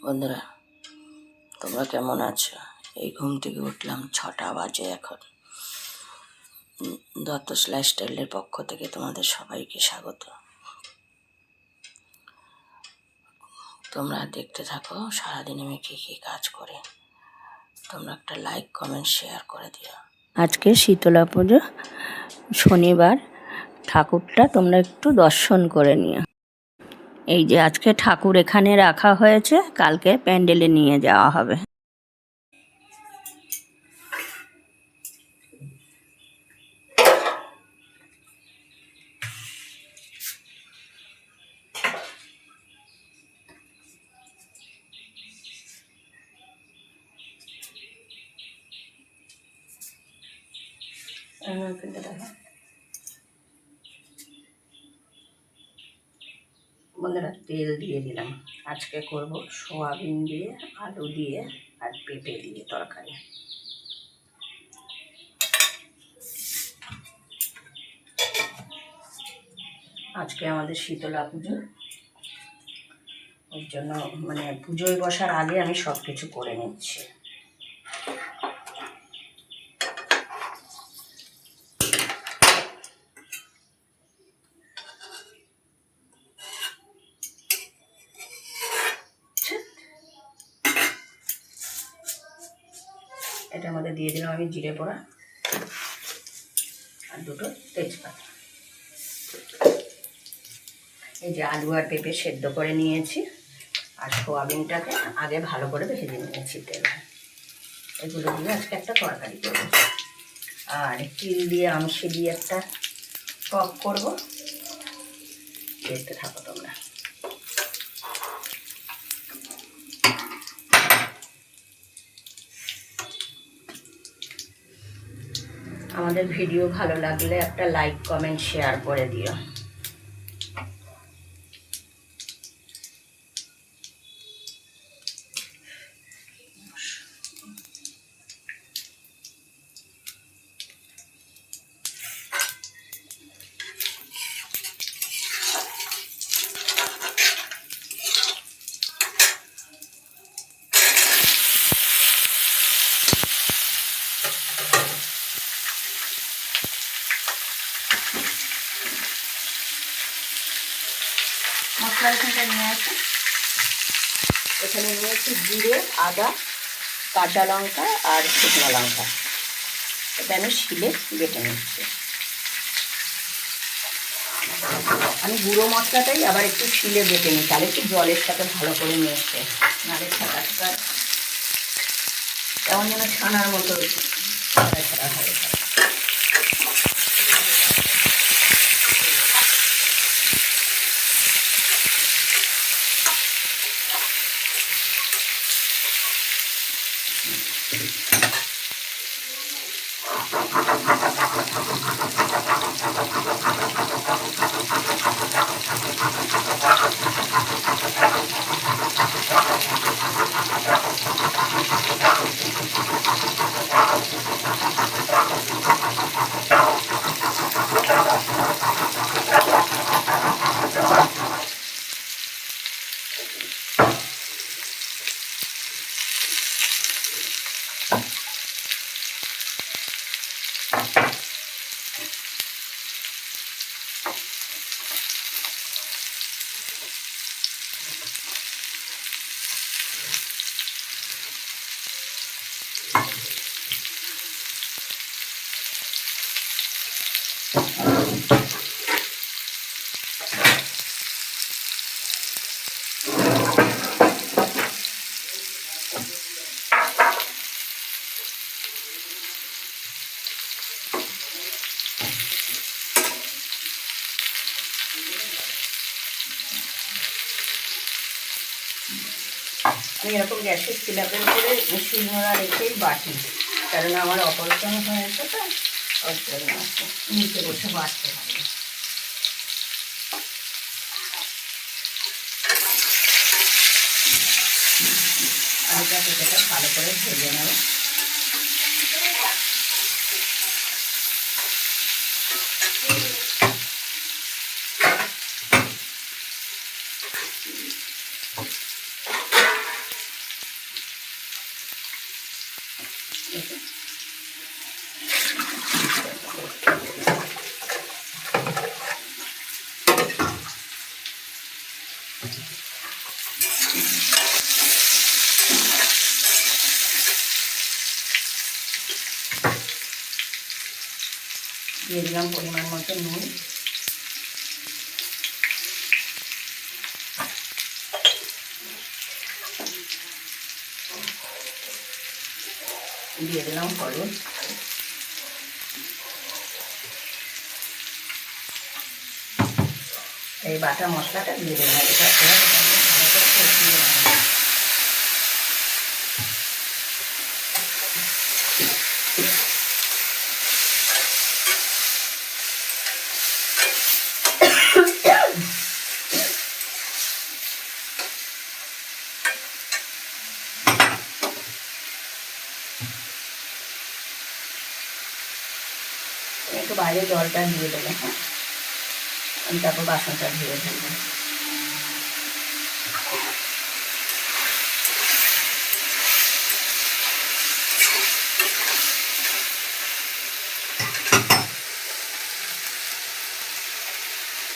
বন্ধুরা, তোমরা কেমন আছো? এই ঘুম থেকে উঠলাম, 6টা বাজে এখন। দত্ত লাইফস্টাইলের পক্ষ থেকে তোমাদের সবাইকে স্বাগত। তোমরা দেখতে থাকো সারাদিন আমি কী কী কাজ করি। তোমরা একটা লাইক, কমেন্ট, শেয়ার করে দিও। আজকে শীতলা পুজো, শনিবার। ঠাকুরটা তোমরা একটু দর্শন করে নিও। এই যে আজকে ঠাকুর এখানে রাখা হয়েছে, কালকে প্যান্ডেলে নিয়ে যাওয়া হবে। বন্ধুরা, তেল দিয়ে দিলাম। আজকে করব সোয়াবিন দিয়ে, আলু দিয়ে আর পেঁপে দিয়ে তরকারি। আজকে আমাদের শীতলা পুজো, ওর জন্য পুজোয় বসার আগে আমি সব কিছু করে নিচ্ছি। এটার মধ্যে দিয়ে দিলাম আমি জিরে পোড়া আর দুটো তেজপাতা। এই যে আলু আর পেঁপে সেদ্ধ করে নিয়েছি, আর সোয়াবিনটাকে আগে ভালো করে ভেজে নিয়েছি তেলে। এগুলো দিয়ে আজকে একটা তরকারি করবো, আর তিল দিয়ে আমসি দিয়ে একটা টক করবো। দেখতে থাকো তোমরা। আমাদের ভিডিও ভালো লাগলে একটা লাইক, কমেন্ট, শেয়ার করে দিও। মশলা এখানটা নিয়ে আসি। এখানে নিয়েছি জিরে, আদা, কাঁচা লঙ্কা আর শুকনো লঙ্কা। এটা আমি শিলে বেটে নিচ্ছি। আমি গুঁড়ো মশলাটাই আবার একটু শিলে বেটে নিই, তাহলে একটু জলের সাথে ভালো করে মেশে, নাহলে ছাড়া ছাড়া কেমন যেন ছানার মতো ছাড়া ছাড়া হবে। আমি এরকম গ্যাসের স্ল্যাবের উপরে শিলনোড়া রেখেই বাটি, কারণ আমার অপারেশন হয়েছে, তো ওর জন্য নিচে বসে বাটতে হবে। আলুটা পেঁপেটা ভালো করে ভেজে নেব। দিয়ে দিলাম পরিমাণ মতো নুন, দিয়ে দিলাম হলুদ, এই বাটা মশলাটা দিয়ে দিলাম। একটু বাইরে জলটা দিয়ে দেবো, হ্যাঁ, আমি তারপর বাসনটা ধুয়ে ফেলবো।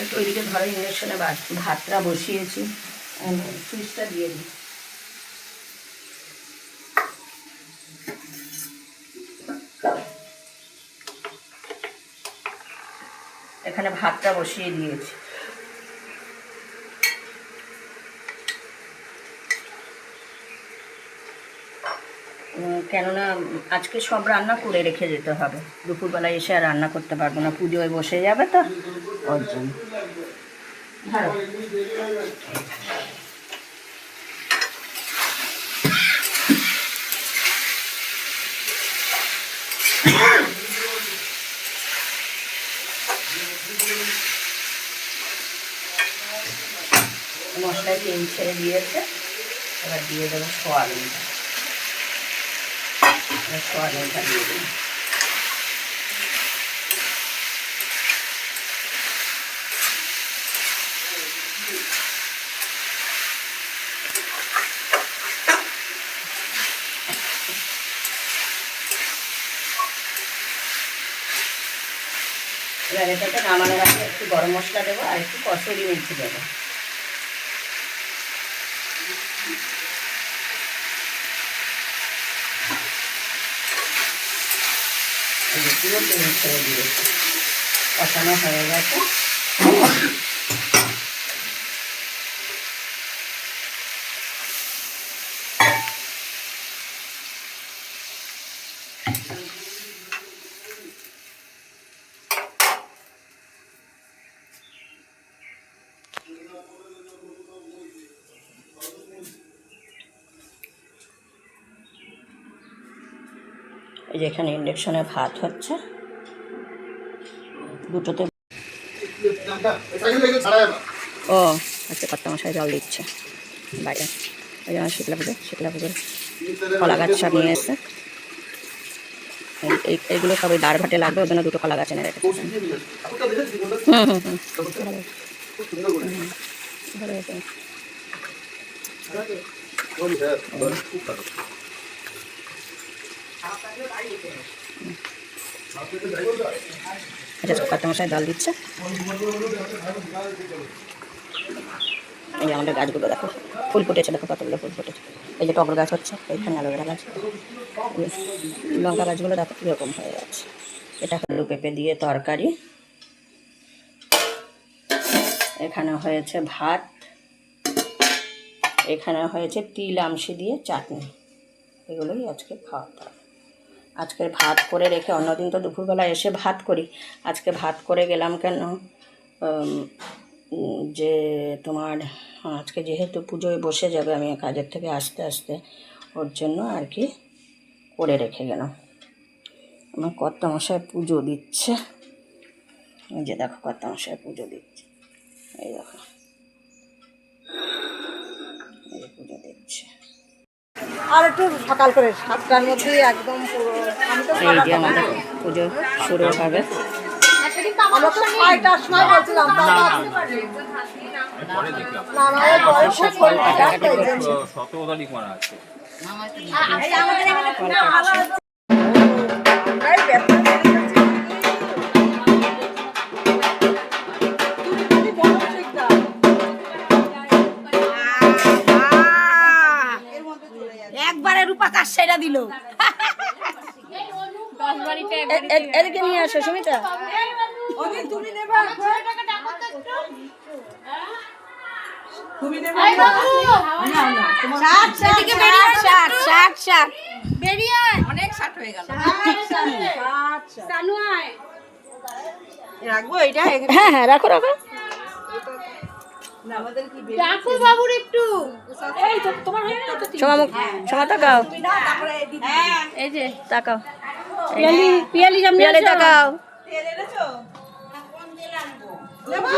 একটু ওইদিকে ধরো ইন্ডাকশনে ভাতটা বসিয়েছি, সুইচটা দিয়ে দিই। এখানে ভাতটা বসিয়ে দিয়েছি। কেননা আজকে সব রান্না করে রেখে যেতে হবে, দুপুরবেলায় এসে আর রান্না করতে পারবো না, পুজোয় বসে যাবে তো ওর জন্য। মশলায় তেল ছেড়ে দিয়েছে, এবার দিয়ে দেবো সোয়াবিনটা। সোয়াবিনটা দিয়ে দেবো। এবার এটাতে নামানোর আগে একটু গরম মশলা দেবো আর একটু কসুরি মেথি দেবো। পুরো তেল ছেড়ে দিয়েছি, কষানো হয়ে গেছে। এই যে এখানে ইন্ডাকশনে ভাত হচ্ছে, দুটোতে। ও আচ্ছা, কর্তা মশাই জল দিচ্ছে বাইরে। ওই জন্য শীতলা পুজোর কলা গাছ সব নিয়ে এসছে। এইগুলো সব ওই দাঁড় ঘাটে লাগবে, ওই জন্য দুটো কলা গাছ এনে রেখেছে। আচ্ছা, কর্তা মশাই জল দিচ্ছে। এই যে আমাদের গাছগুলো দেখো, ফুল ফুটেছে, দেখো কতগুলো ফুল ফুটেছে। এই যে টগর গাছ হচ্ছে, এইখানে অ্যালোভেরা গাছ, লঙ্কা গাছগুলো দেখো কীরকম হয়ে যাচ্ছে। এটা আলু পেঁপে দিয়ে তরকারি, এখানে হয়েছে ভাত, এখানে হয়েছে তিল আমশি দিয়ে চাটনি। এগুলোই আজকে খাওয়া দাওয়া। আজকে ভাত করে রেখে, অন্যদিন তো দুপুরবেলা এসে ভাত করি, আজকে ভাত করে গেলাম কেন, যে তোমার আজকে যেহেতু পুজোয় বসে যাবে, আমি কাজের থেকে আসতে আসতে, ওর জন্য আর কি করে রেখে গেলাম। আমার কর্তা মশাই পুজো দিচ্ছে, এই যে দেখো কর্তা মশাই পুজো দিচ্ছে, এই দেখো পুজো দিচ্ছে। আর একটু সকাল করে 7টার মধ্যে একদম পুরো। এই যে আমাদের পুজো শুরু হবে। আমরা তো 6টার সময় বলছিলাম, শত আমরাই ব্যথা মেরে ফেলছি। তুমি যদি বলো ঠিকটা। এর মধ্যে চলে যাচ্ছে। একবারে রূপা কাজ সেরা দিল। এদিকে নিয়ে আসো সুমিতা। ওকে তুমি নেবা? তুমি নেবা? না না তোমার এদিকে বেরিয়ে শাক শাক শাক বেরিয়ে অনেক ষাট হয়ে গেল। রাখবো এটা? হ্যাঁ হ্যাঁ রাখো রাখো। না, আমাদের কি ডাকো বাবুর একটু। এই তো তোমার হয়ে গেল তো। সমা তাকাও, তুমি না তারপরে দিদি। এই যে তাকাও পিয়ালি পিয়ালি সামনে পিয়ালি আসো। তাকাও। তেল এনেছো? কোন তেল আনবো? নেবা?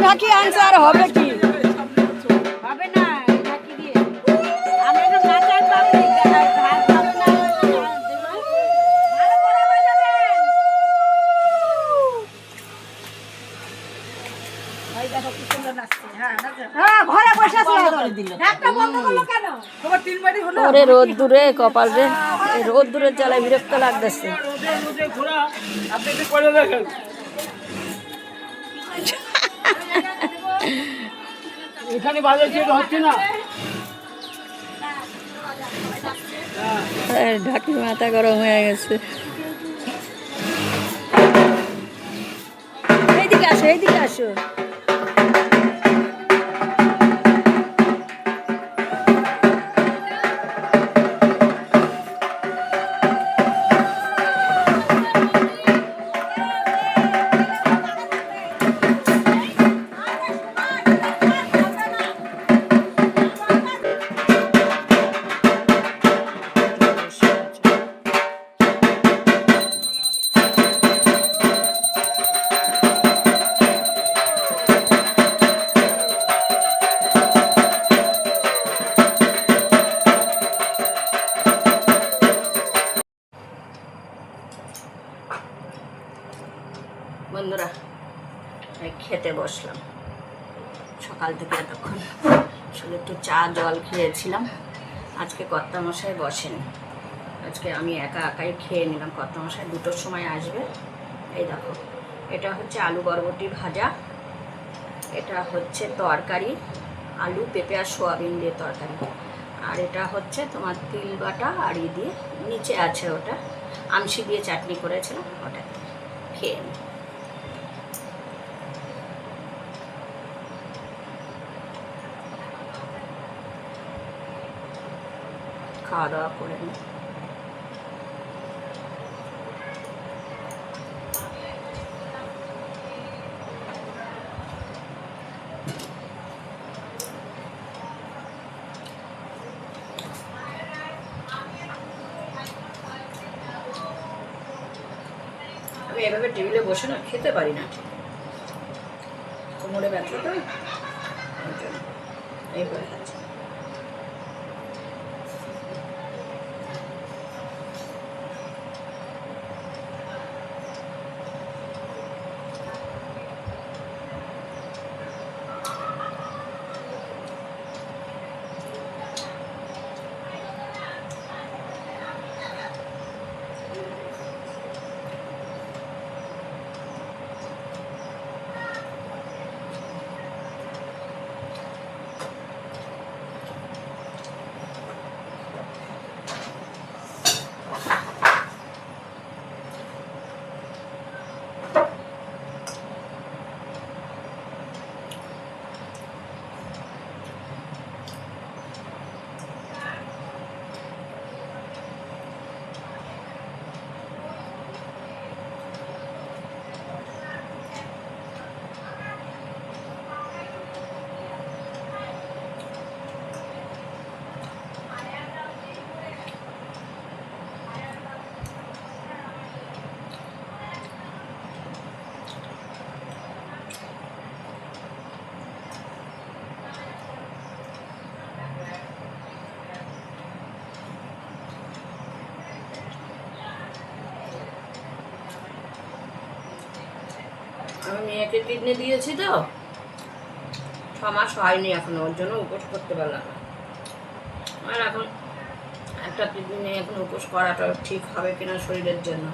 ঢাকি আনসার হবে কি? হবে না এই ঢাকি দিয়ে। আমরা তো নাচার পাবলিক, ভাত হবে না। ভালো করে বাজাবেন। ওই দেখো কি সুন্দর নাচছে। হ্যাঁ নাচো। হ্যাঁ, ঘরে বসে আছো। ঢাকটা বন্ধ করলো কেন? তোমার 3 বাটি হলো? ওরে রোদ দূরে কপাল রে, এই রোদ দূরের জ্বালায় বিরক্ত লাগতেছে। এখানে বাজার চেয়ে হচ্ছে না। ঢাকির মাথা গরম হয়ে গেছে। এইদিকে আসো এইদিকে আসো। বন্ধুরা এই খেতে বসলাম। সকাল থেকে এতক্ষণ শুধু একটু চা জল খেয়েছিলাম। আজকে কর্তামশাই বসেনি, আজকে আমি একা একাই খেয়ে নিলাম। কর্তামশাই 2টোর সময় আসবে। এই দেখো, এটা হচ্ছে আলু বরবটি ভাজা, এটা হচ্ছে তরকারি আলু পেঁপে আর সোয়াবিন দিয়ে তরকারি, আর এটা হচ্ছে তোমার তিল বাটা আর ই দিয়ে নিচে আছে ওটা আমশি দিয়ে চাটনি করেছিলাম, ওটা খেয়ে নিই। খাওয়া দাওয়া করে নিই। আমি এভাবে টেবিলে বসে না খেতে পারি না, কোমরে ব্যথা তো, এইভাবে খাচ্ছি। মেয়েকে কিডনি দিয়েছি তো, 6 মাস হয়নি এখনো, ওর জন্য উপোস করতে পারলাম না। আর এখন একটা কিডনি নিয়ে এখন উপোস করাটা ঠিক হবে কিনা শরীরের জন্য।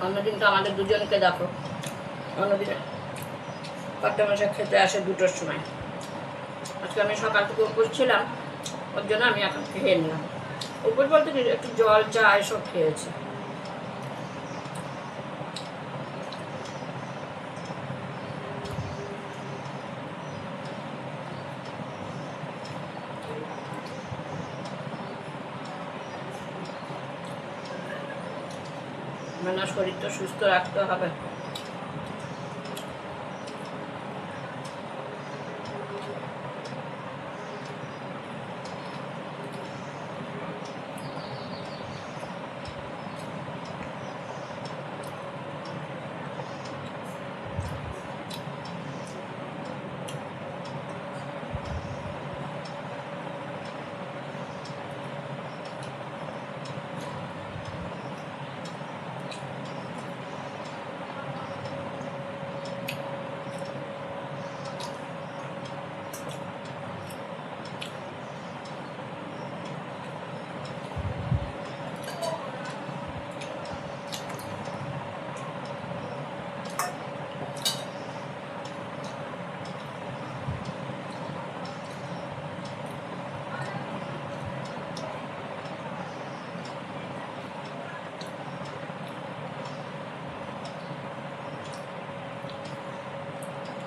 অন্যদিন তো আমাদের দুজনকে দেখো, অন্যদিনে কত মাসে খেতে আসে 2টোর সময়। আজকে আমি সকাল থেকে উপোস ছিলাম, ওর জন্য আমি এখন খেয়ে নিলাম। উপোস বলতে কি, একটু জল চা এসব খেয়েছি। মানে শরীর তো সুস্থ রাখতে হবে।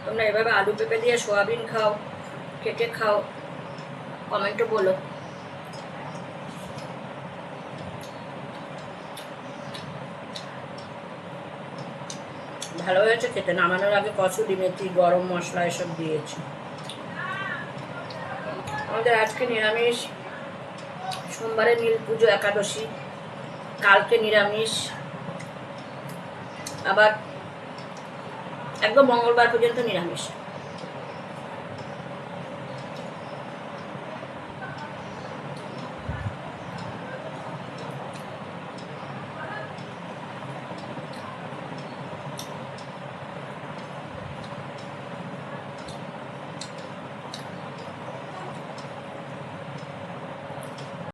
তোমরা এভাবে আলু পেঁপে দিয়ে সোয়াবিন খাও, কেটে খাও, কমেন্টে বলো। ভালো হয়েছে খেতে। নামানোর আগে কসুরি মেথি, গরম মশলা এসব দিয়েছি। আমাদের আজকে নিরামিষ, সোমবারে নীল পুজো, একাদশী, কালকে নিরামিষ, আবার একদম মঙ্গলবার পর্যন্ত নিরামিষ।